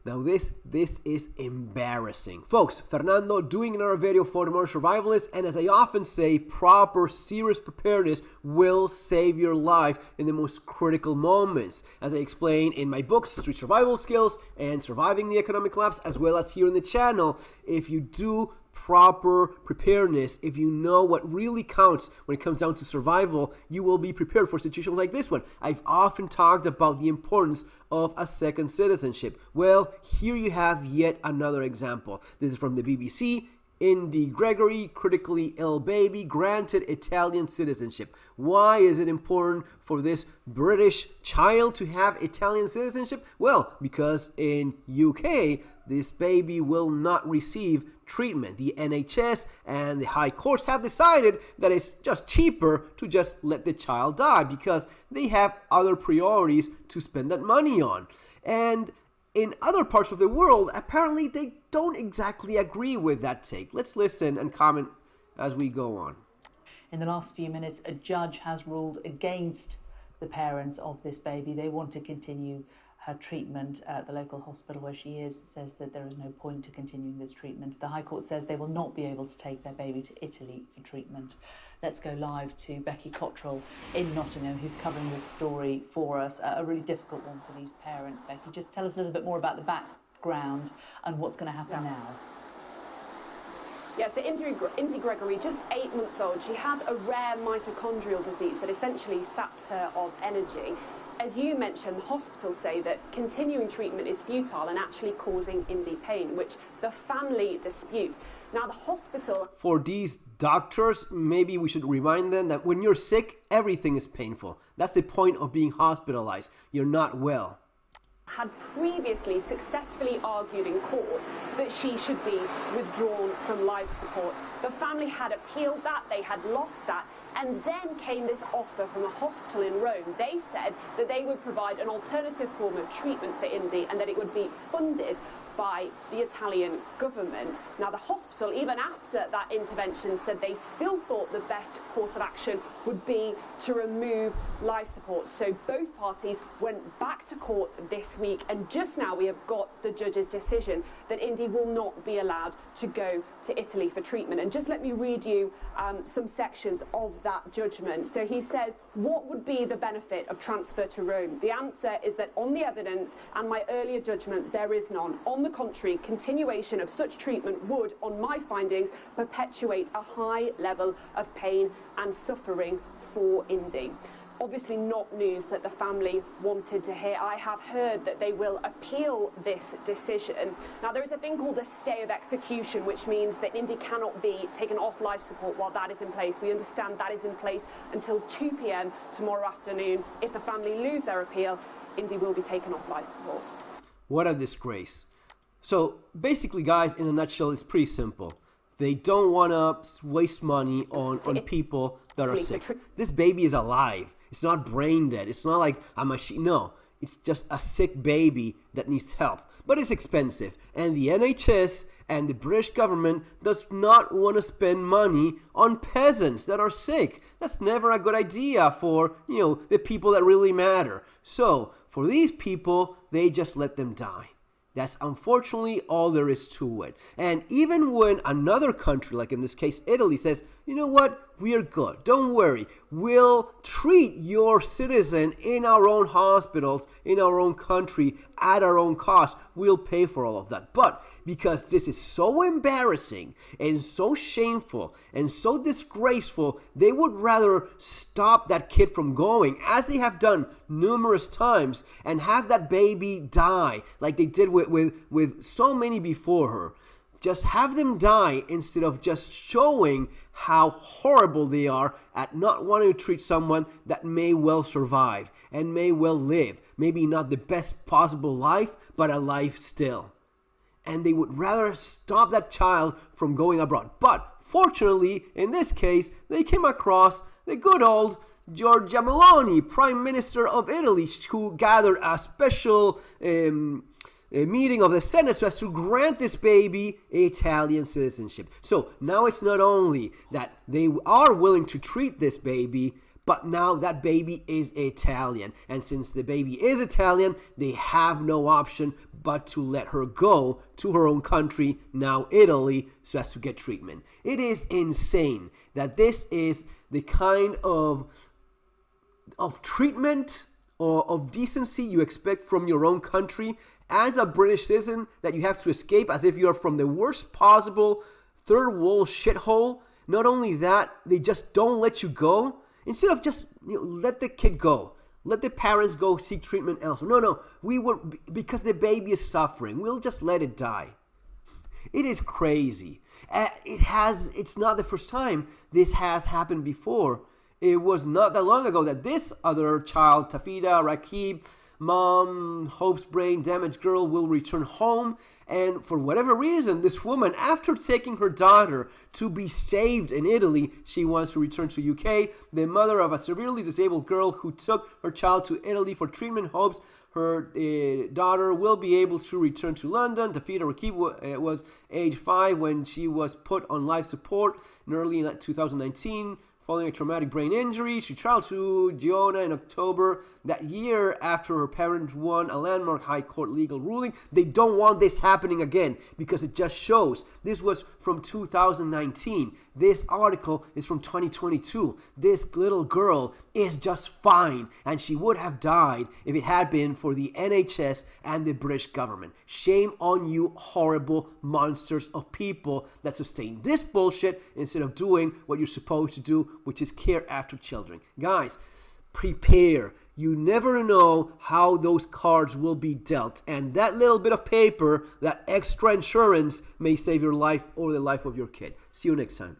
Now this is embarrassing. Folks, Fernando doing another video for the modern survivalists, and as I often say, proper, serious preparedness will save your life in the most critical moments. As I explain in my books, Street Survival Skills and Surviving the Economic Collapse, as well as here on the channel, if you do proper preparedness, if you know what really counts when it comes down to survival, you will be prepared for situations like this one. I've often talked about the importance of a second citizenship. Well, here you have yet another example. This is from the BBC. Indy Gregory, critically ill baby, granted Italian citizenship. Why is it important for this British child to have Italian citizenship? Well, because in UK, this baby will not receive treatment. The NHS and the high courts have decided that it's just cheaper to just let the child die because they have other priorities to spend that money on. And in other parts of the world, apparently they don't exactly agree with that take. Let's listen and comment as we go on. In the last few minutes, a judge has ruled against the parents of this baby. They want to continue her treatment at the local hospital where she is. It says that there is no point to continuing this treatment. The High Court says they will not be able to take their baby to Italy for treatment. Let's go live to Becky Cottrell in Nottingham, who's covering this story for us. A really difficult one for these parents. Becky, just tell us a little bit more about the background and what's going to happen now. Yeah, so Indy Gregory, just 8 months old, she has a rare mitochondrial disease that essentially saps her of energy. As you mentioned, hospitals say that continuing treatment is futile and actually causing Indy pain, which the family dispute. Now, the hospital... For these doctors, maybe we should remind them that when you're sick, everything is painful. That's the point of being hospitalized. You're not well. Had previously successfully argued in court that she should be withdrawn from life support. The family had appealed that, they had lost that, and then came this offer from a hospital in Rome. They said that they would provide an alternative form of treatment for Indy and that it would be funded by the Italian government. Now, the hospital, even after that intervention, said they still thought the best course of action would be to remove life support. So both parties went back to court this week, and just now we have got the judge's decision that Indy will not be allowed to go to Italy for treatment. And just let me read you some sections of that judgment. So he says, what would be the benefit of transfer to Rome? The answer is that on the evidence and my earlier judgment, there is none. On the contrary, continuation of such treatment would, on my findings, perpetuate a high level of pain and suffering for Indy. Obviously not news that the family wanted to hear. I have heard that they will appeal this decision. Now, there is a thing called a stay of execution, which means that Indy cannot be taken off life support while that is in place. We understand that is in place until 2 p.m. tomorrow afternoon. If the family lose their appeal, Indy will be taken off life support. What a disgrace. So basically, guys, in a nutshell, it's pretty simple. They don't want to waste money on people that are sick. This baby is alive. It's not brain dead. It's not like a machine. No, it's just a sick baby that needs help. But it's expensive. And the NHS and the British government does not want to spend money on peasants that are sick. That's never a good idea for, the people that really matter. So for these people, they just let them die. That's unfortunately all there is to it. And even when another country, like in this case Italy, says, you know what, we are good, don't worry, we'll treat your citizen in our own hospitals, in our own country, at our own cost, we'll pay for all of that. But because this is so embarrassing and so shameful and so disgraceful, they would rather stop that kid from going, as they have done numerous times, and have that baby die like they did with so many before her. Just have them die instead of just showing how horrible they are at not wanting to treat someone that may well survive and may well live. Maybe not the best possible life, but a life still. And they would rather stop that child from going abroad. But fortunately, in this case, they came across the good old Giorgia Meloni, Prime Minister of Italy, who gathered a special a meeting of the Senate so as to grant this baby Italian citizenship. So now it's not only that they are willing to treat this baby, But now that baby is Italian. And since the baby is Italian, they have no option but to let her go to her own country, now Italy, so as to get treatment. It is insane that this is the kind of treatment or of decency you expect from your own country as a British citizen, that you have to escape as if you are from the worst possible third world shithole. Not only that, they just don't let you go. Instead of just let the kid go, let the parents go seek treatment elsewhere. No, because the baby is suffering, we'll just let it die. It is crazy. It's not the first time this has happened before. It was not that long ago that this other child, Tafida Rakib, mom, Hope's brain damaged girl, will return home. And for whatever reason, this woman, after taking her daughter to be saved in Italy, she wants to return to UK. The mother of a severely disabled girl who took her child to Italy for treatment hopes her daughter will be able to return to London. Tafida Rakib was age 5 when she was put on life support in early 2019. Following a traumatic brain injury, she traveled to Genoa in October that year after her parents won a landmark high court legal ruling. They don't want this happening again because it just shows. This was from 2019. This article is from 2022. This little girl is just fine, and she would have died if it had been for the NHS and the British government. Shame on you, horrible monsters of people that sustain this bullshit instead of doing what you're supposed to do, which is care after children. Guys, prepare. You never know how those cards will be dealt. And that little bit of paper, that extra insurance, may save your life or the life of your kid. See you next time.